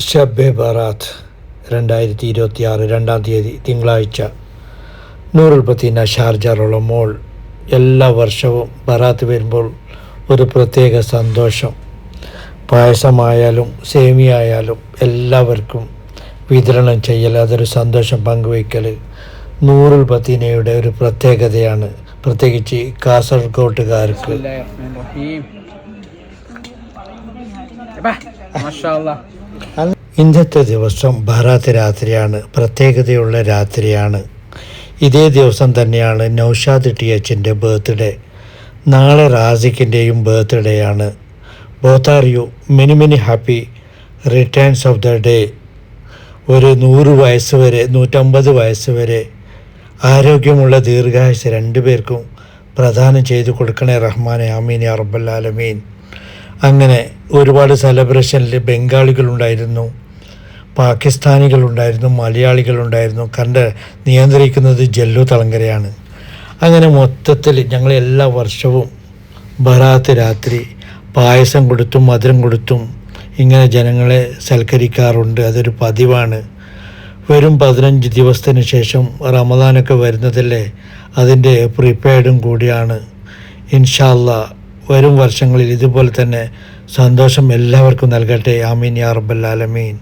ഷബ്ബെ ബറാത്ത് 2026 2-ാം തീയതി തിങ്കളാഴ്ച നൂറുൽ ബത്തീന ഷാർജയിലുള്ള മോൾ. എല്ലാ വർഷവും ബറാത്ത് വരുമ്പോൾ ഒരു പ്രത്യേക സന്തോഷം. പായസമായാലും സേമിയ ആയാലും എല്ലാവർക്കും വിതരണം ചെയ്യൽ, അതൊരു സന്തോഷം പങ്കുവയ്ക്കൽ നൂറുൽ ബത്തീനയുടെ ഒരു പ്രത്യേകതയാണ്, പ്രത്യേകിച്ച് കാസർഗോട്ടുകാർക്ക്. ഇന്നത്തെ ദിവസം ബറാത്ത് രാത്രിയാണ്, പ്രത്യേകതയുള്ള രാത്രിയാണ്. ഇതേ ദിവസം തന്നെയാണ് നൗഷാദ് THൻ്റെ ബർത്ത്ഡേ. നാളെ റാസിഖിൻ്റെയും ബർത്ത്ഡേ ആണ്. Both are you many happy returns of the day. ഒരു 100 വയസ്സ് വരെ 150 വയസ്സ് വരെ ആരോഗ്യമുള്ള ദീർഘായുസ് രണ്ടുപേർക്കും പ്രദാനം ചെയ്തു കൊടുക്കണേ റഹ്മാനെ, ആമീൻ യാ റബ്ബൽ ആലമീൻ. അങ്ങനെ ഒരുപാട് സെലിബ്രേഷനിൽ ബംഗാളികളുണ്ടായിരുന്നു, പാകിസ്ഥാനികളുണ്ടായിരുന്നു, മലയാളികളുണ്ടായിരുന്നു. നിയന്ത്രിക്കുന്നത് ജല്ലു തളങ്കരയാണ്. അങ്ങനെ മൊത്തത്തിൽ ഞങ്ങൾ എല്ലാ വർഷവും ബറാത്ത് രാത്രി പായസം കൊടുത്തും മധുരം കൊടുത്തും ഇങ്ങനെ ജനങ്ങളെ സൽക്കരിക്കാറുണ്ട്. അതൊരു പതിവാണ്. വരും 15 ദിവസത്തിന് ശേഷം റമദാനൊക്കെ വരുന്നതല്ലേ, അതിൻ്റെ പ്രിപ്പയർഡും കൂടിയാണ്. ഇൻഷാ അല്ലാഹ് വരും വർഷങ്ങളിൽ ഇതുപോലെ തന്നെ സന്തോഷം എല്ലാവർക്കും നൽകട്ടെ, ആമീൻ യാ റബ്ബൽ ആലമീൻ.